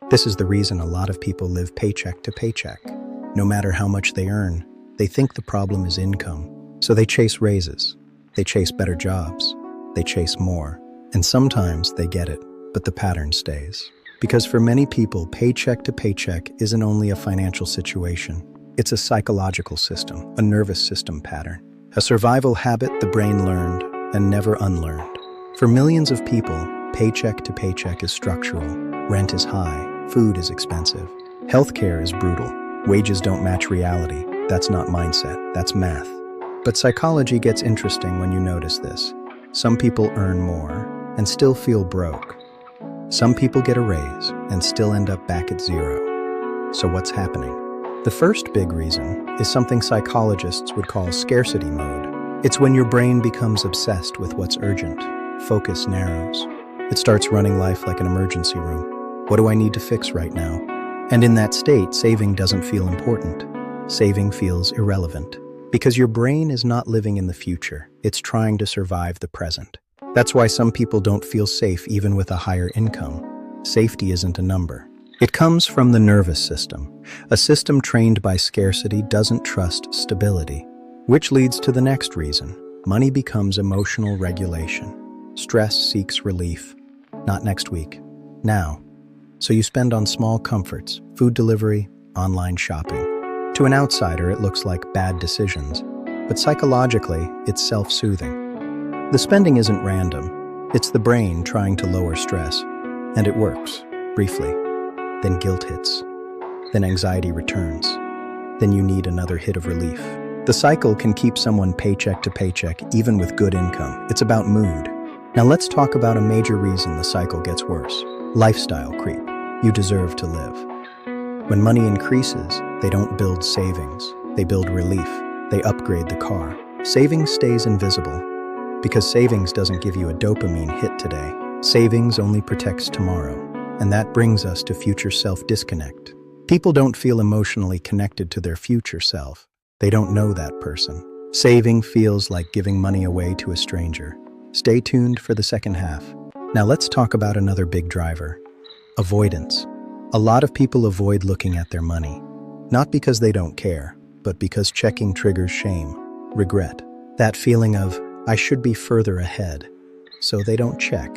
This is the reason a lot of people live paycheck to paycheck. No matter how much they earn, they think the problem is income. So they chase raises, they chase better jobs, they chase more. And sometimes they get it, but the pattern stays. Because for many people, paycheck to paycheck isn't only a financial situation. It's a psychological system, a nervous system pattern, a survival habit the brain learned and never unlearned. For millions of people, paycheck to paycheck is structural. Rent is high, food is expensive, healthcare is brutal, wages don't match reality. That's not mindset, that's math. But psychology gets interesting when you notice this. Some people earn more and still feel broke. Some people get a raise and still end up back at zero. So what's happening? The first big reason is something psychologists would call scarcity mode. It's when your brain becomes obsessed with what's urgent. Focus narrows. It starts running life like an emergency room. What do I need to fix right now? And in that state, saving doesn't feel important. Saving feels irrelevant. Because your brain is not living in the future. It's trying to survive the present. That's why some people don't feel safe even with a higher income. Safety isn't a number. It comes from the nervous system. A system trained by scarcity doesn't trust stability. Which leads to the next reason. Money becomes emotional regulation. Stress seeks relief. Not next week. Now. So you spend on small comforts, food delivery, online shopping. To an outsider, it looks like bad decisions. But psychologically, it's self-soothing. The spending isn't random. It's the brain trying to lower stress. And it works, briefly. Then guilt hits. Then anxiety returns. Then you need another hit of relief. The cycle can keep someone paycheck to paycheck even with good income. It's about mood. Now let's talk about a major reason the cycle gets worse. Lifestyle creep. You deserve to live. When money increases, they don't build savings. They build relief. They upgrade the car. Savings stays invisible because savings doesn't give you a dopamine hit today. Savings only protects tomorrow. And that brings us to future self-disconnect. People don't feel emotionally connected to their future self. They don't know that person. Saving feels like giving money away to a stranger. Stay tuned for the second half. Now let's talk about another big driver. Avoidance. A lot of people avoid looking at their money. Not because they don't care, but because checking triggers shame, regret. That feeling of, I should be further ahead. So they don't check.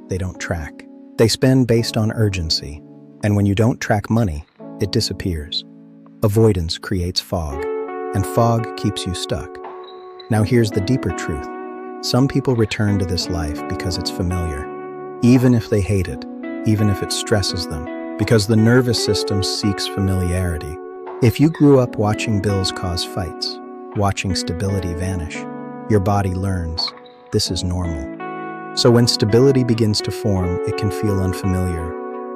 They don't track. They spend based on urgency. And when you don't track money, it disappears. Avoidance creates fog. And fog keeps you stuck. Now here's the deeper truth. Some people return to this life because it's familiar. Even if they hate it, even if it stresses them. Because the nervous system seeks familiarity. If you grew up watching bills cause fights, watching stability vanish, your body learns this is normal. So when stability begins to form, it can feel unfamiliar,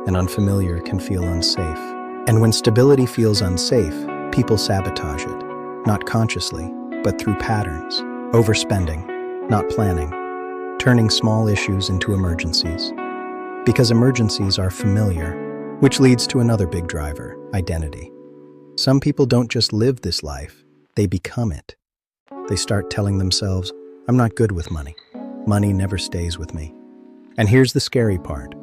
and unfamiliar can feel unsafe. And when stability feels unsafe, people sabotage it, not consciously, but through patterns, overspending, not planning, turning small issues into emergencies. Because emergencies are familiar, which leads to another big driver, identity. Some people don't just live this life, they become it. They start telling themselves, I'm not good with money. Money never stays with me. And here's the scary part.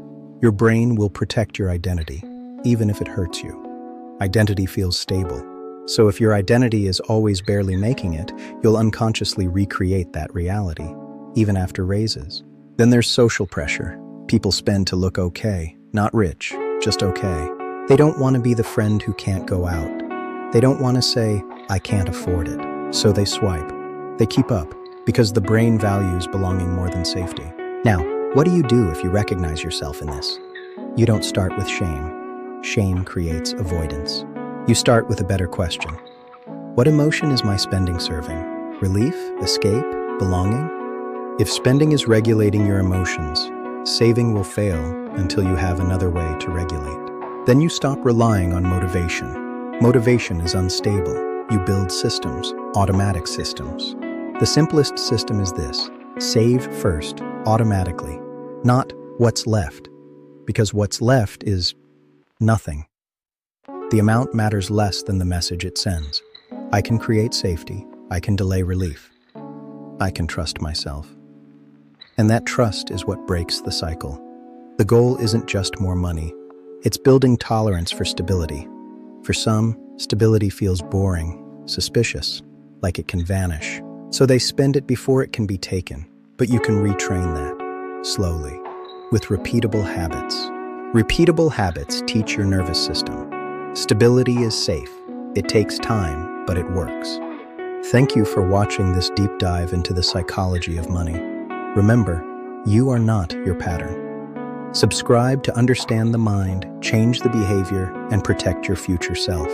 Your brain will protect your identity, even if it hurts you. Identity feels stable. So if your identity is always barely making it, you'll unconsciously recreate that reality, even after raises. Then there's social pressure. People spend to look okay, not rich, just okay. They don't want to be the friend who can't go out. They don't want to say, I can't afford it. So they swipe. They keep up. Because the brain values belonging more than safety. Now, what do you do if you recognize yourself in this? You don't start with shame. Shame creates avoidance. You start with a better question. What emotion is my spending serving? Relief? Escape? Belonging? If spending is regulating your emotions, saving will fail until you have another way to regulate. Then you stop relying on motivation. Motivation is unstable. You build systems, automatic systems. The simplest system is this. Save first, automatically, not what's left, because what's left is nothing. The amount matters less than the message it sends. I can create safety. I can delay relief. I can trust myself. And that trust is what breaks the cycle. The goal isn't just more money. It's building tolerance for stability. For some, stability feels boring, suspicious, like it can vanish. So they spend it before it can be taken. But you can retrain that, slowly, with repeatable habits. Repeatable habits teach your nervous system. Stability is safe. It takes time, but it works. Thank you for watching this deep dive into the psychology of money. Remember, you are not your pattern. Subscribe to understand the mind, change the behavior, and protect your future self.